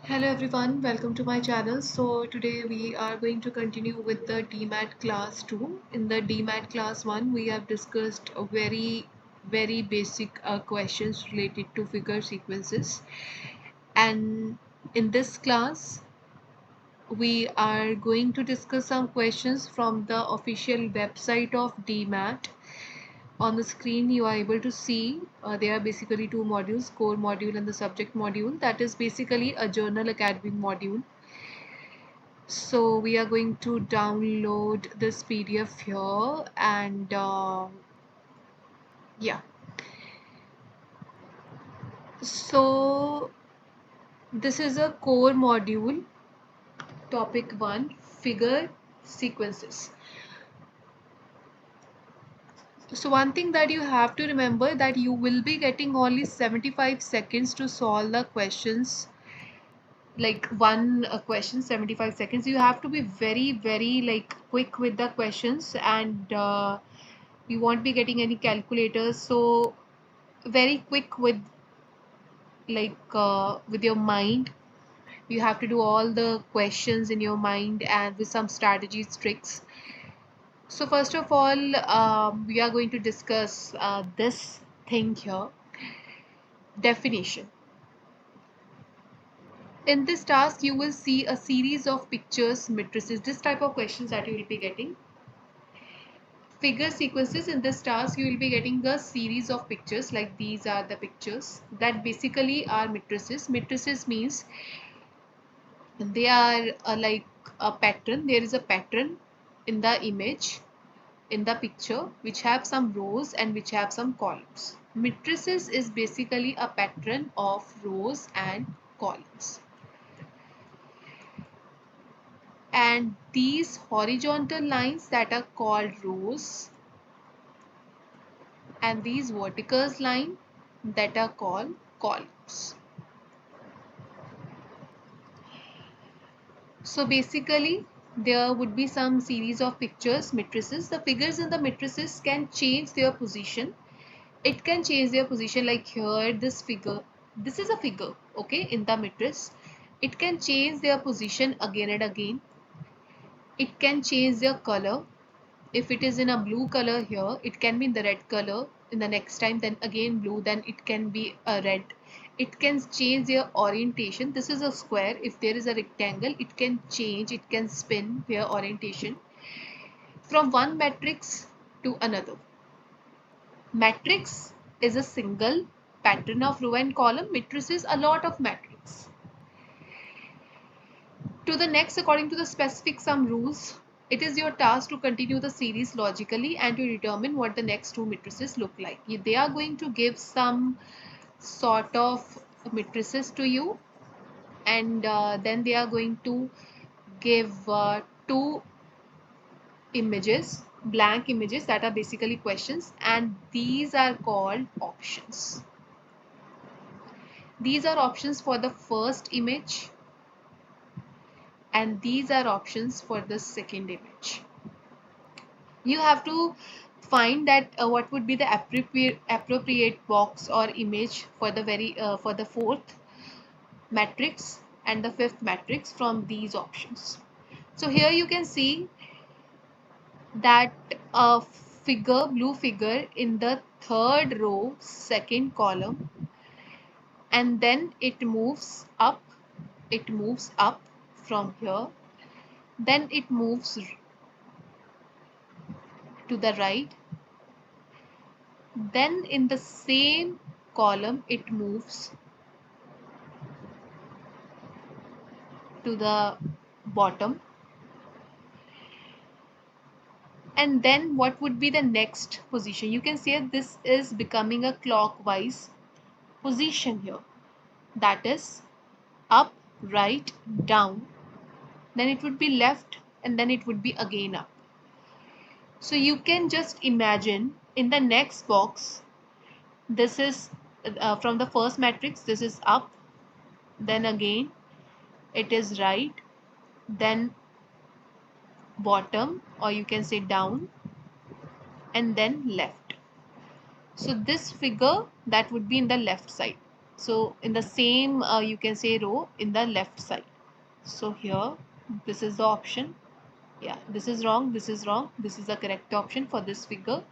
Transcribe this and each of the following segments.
Hello everyone, welcome to my channel. So today we are going to continue with the DMAT class 2. In the DMAT class 1 we have discussed a very basic questions related to figure sequences, and in this class we are going to discuss some questions from the official website of DMAT. On the screen you are able to see there are basically two modules, core module and the subject module. That is basically a journal academic module. So we are going to download this PDF here, and yeah, so this is a core module, topic 1, figure sequences. So one thing that you have to remember, that you will be getting only 75 seconds to solve the questions, like one question 75 seconds. You have to be very like quick with the questions, and you won't be getting any calculators, so very quick with with your mind. You have to do all the questions in your mind and with some strategies, tricks. So first of all, we are going to discuss this thing here, definition. In this task you will see a series of pictures, matrices, this type of questions that you will be getting. Figure sequences, in this task you will be getting a series of pictures, like these are the pictures that basically are matrices. Matrices means they are like a pattern. There is a pattern in the image, in the picture, which have some rows and which have some columns. Matrices is basically a pattern of rows and columns. And these horizontal lines that are called rows, and these vertical lines that are called columns. So basically there would be some series of pictures, matrices. The figures in the matrices can change their position. It can change their position, like here this figure, this is a figure, okay, in the matrix. It can change their position again and again. It can change their color. If it is in a blue color here, it can be in the red color in the next time, then again blue, then it can be a red. It can change their orientation. This is a square. If there is a rectangle, it can change, it can spin their orientation from one matrix to another. Matrix is a single pattern of row and column. Matrix is a lot of matrix. To the next, according to the specific some rules, it is your task to continue the series logically and to determine what the next two matrices look like. They are going to give some sort of matrices to you, and then they are going to give two images, blank images, that are basically questions, and these are called options. These are options for the first image, and these are options for the second image. You have to find that what would be the appropriate box or image for the fourth matrix and the fifth matrix from these options. So here you can see that a figure, blue figure in the third row, second column, and then it moves up from here, then it moves to the right, then in the same column it moves to the bottom, and then what would be the next position? You can see this is becoming a clockwise position here, that is up, right, down, then it would be left, and then it would be again up. So you can just imagine in the next box, this is from the first matrix, this is up, then again it is right, then bottom, or you can say down, and then left. So this figure, that would be in the left side. So in the same you can say row in the left side. So here this is the option. Yeah, this is wrong, this is wrong, this is the correct option for this figure.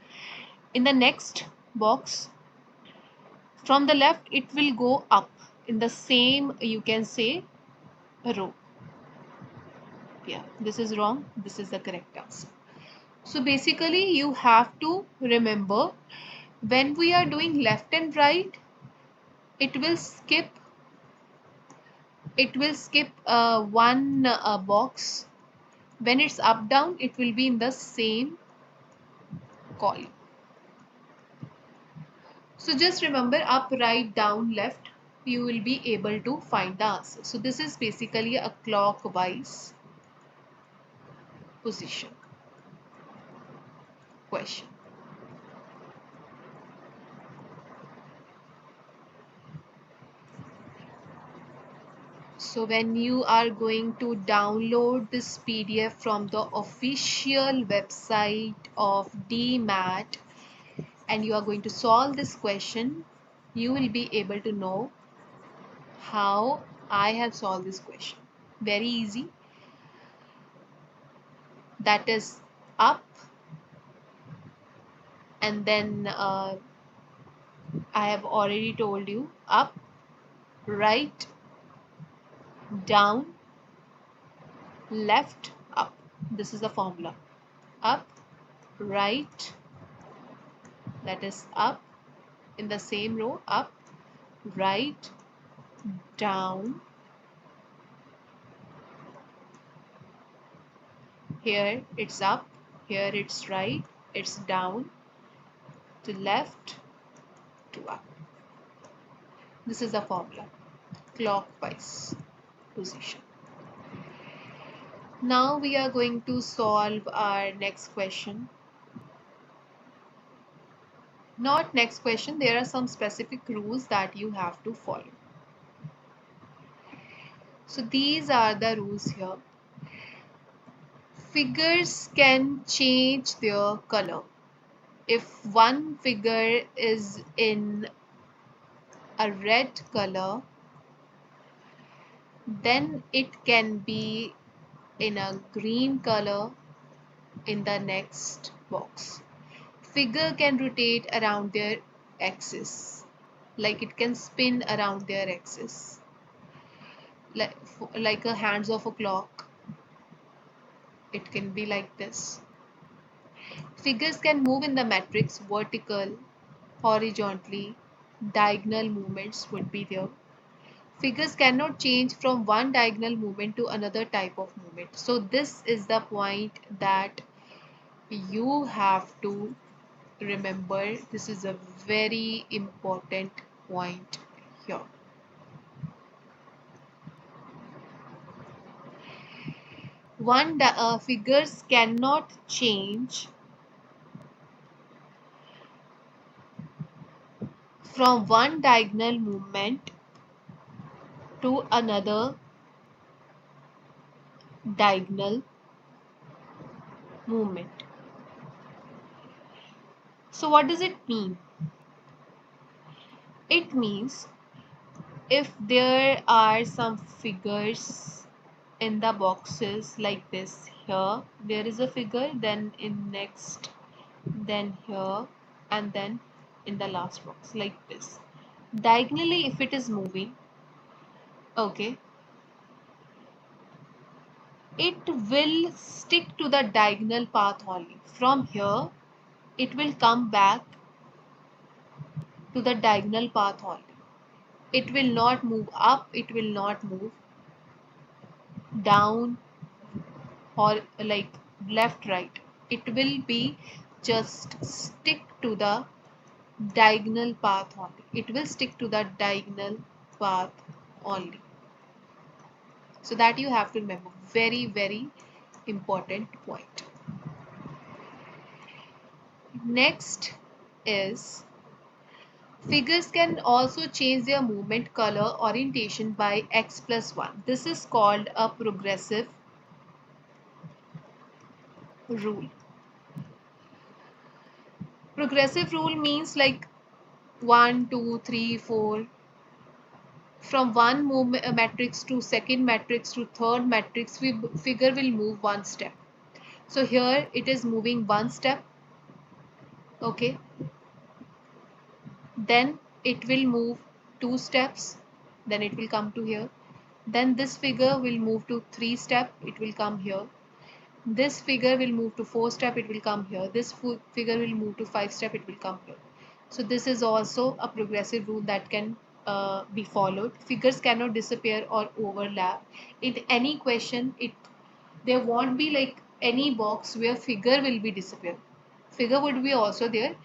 In the next box, from the left it will go up in the same you can say row. Yeah, this is wrong, this is the correct answer. So basically you have to remember, when we are doing left and right, it will skip one box. When it's up down, it will be in the same column. So just remember, up, right, down, left, you will be able to find the answer. So this is basically a clockwise position question. So when you are going to download this PDF from the official website of DMAT and you are going to solve this question, you will be able to know how I have solved this question. Very easy. That is up, and then I have already told you, up, right, down, left, up. This is the formula. Up, right, that is up, in the same row, up, right, down. Here it's up, here it's right, it's down, to left, to up. This is the formula, clockwise position. Now we are going to solve our next question. Not next question, there are some specific rules that you have to follow. So these are the rules here. Figures can change their color. If one figure is in a red color, then it can be in a green color in the next box. Figure can rotate around their axis, like it can spin around their axis, like a hands of a clock. It can be like this. Figures can move in the matrix vertical, horizontally, diagonal movements would be there. Figures cannot change from one diagonal movement to another type of movement. So this is the point that you have to remember. This is a very important point here. Figures cannot change from one diagonal movement to another diagonal movement. So what does it mean? It means if there are some figures in the boxes like this, here there is a figure, then in next, then here, and then in the last box like this. Diagonally, if it is moving, okay, it will stick to the diagonal path only. From here, it will come back to the diagonal path only. It will not move up, it will not move down or like left, right. It will be just stick to the diagonal path only. It will stick to the diagonal path only. So that you have to remember. Very, very important point. Next is, figures can also change their movement, color, orientation by x plus 1. This is called a progressive rule. Progressive rule means like 1, 2, 3, 4. from one matrix to second matrix to third matrix, figure will move one step. So here it is moving one step, okay, then it will move two steps, then it will come to here, then this figure will move to three step, it will come here, this figure will move to four step, it will come here, this figure will move to five step, it will come here. So this is also a progressive rule that can be followed. Figures cannot disappear or overlap. In any question, there won't be like any box where figure will be disappear. Figure would be also there.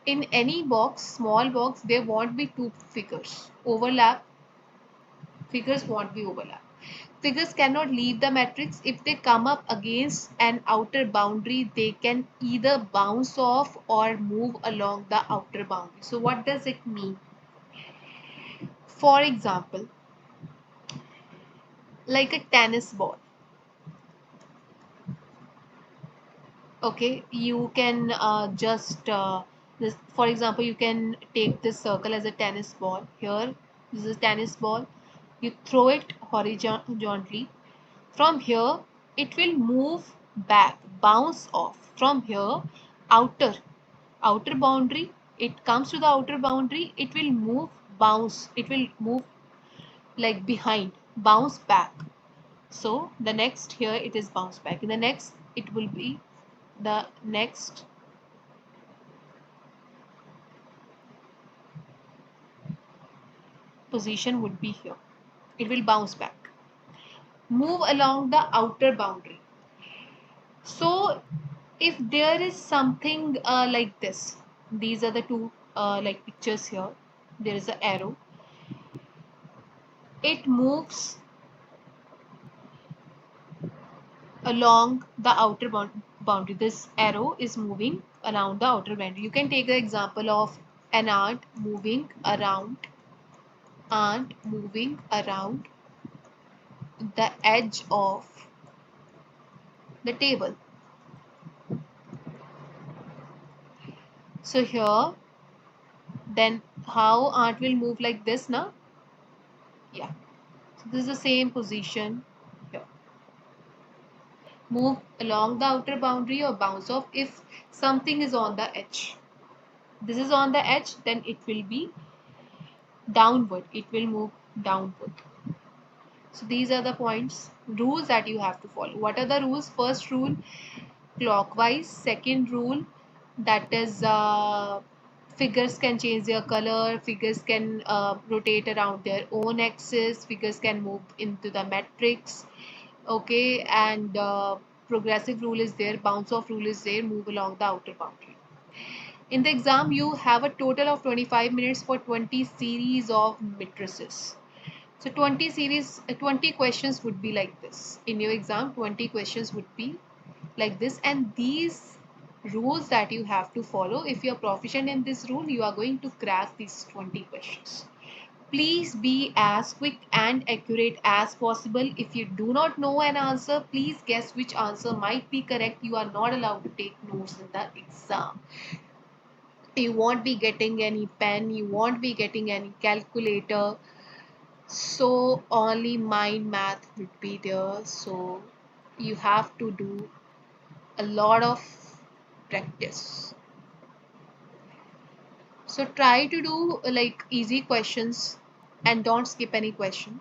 In any box, small box, there won't be two figures. Overlap, figures won't be overlap. Figures cannot leave the matrix. If they come up against an outer boundary, they can either bounce off or move along the outer boundary. So what does it mean? For example, like a tennis ball. Okay, you can for example, you can take this circle as a tennis ball. Here, this is a tennis ball. You throw it horizontally. From here, it will move back, bounce off. From here, outer boundary, it comes to the outer boundary, it will move, bounce. It will move like behind, bounce back. So the next here it is bounce back. In the next, it will be the next position would be here. It will bounce back. Move along the outer boundary. So if there is something like this, these are the two like pictures here. There is an arrow. It moves along the outer boundary. This arrow is moving around the outer boundary. You can take the example of an ant moving around the edge of the table. So here, then how ant will move like this now? Yeah. So this is the same position here. Move along the outer boundary or bounce off if something is on the edge. This is on the edge, then it will be downward. It will move downward. So these are the points, rules that you have to follow. What are the rules? First rule, clockwise. Second rule, that is figures can change their color, figures can rotate around their own axis, figures can move into the matrix. Okay, and progressive rule is there, bounce off rule is there, move along the outer boundary. In the exam, you have a total of 25 minutes for 20 series of matrices. So 20 questions would be like this. In your exam, 20 questions would be like this, and these rules that you have to follow, if you are proficient in this rule, you are going to crack these 20 questions. Please be as quick and accurate as possible. If you do not know an answer, please guess which answer might be correct. You are not allowed to take notes in the exam. You won't be getting any pen, you won't be getting any calculator. So only mind math would be there. So you have to do a lot of practice. So try to do like easy questions and don't skip any question.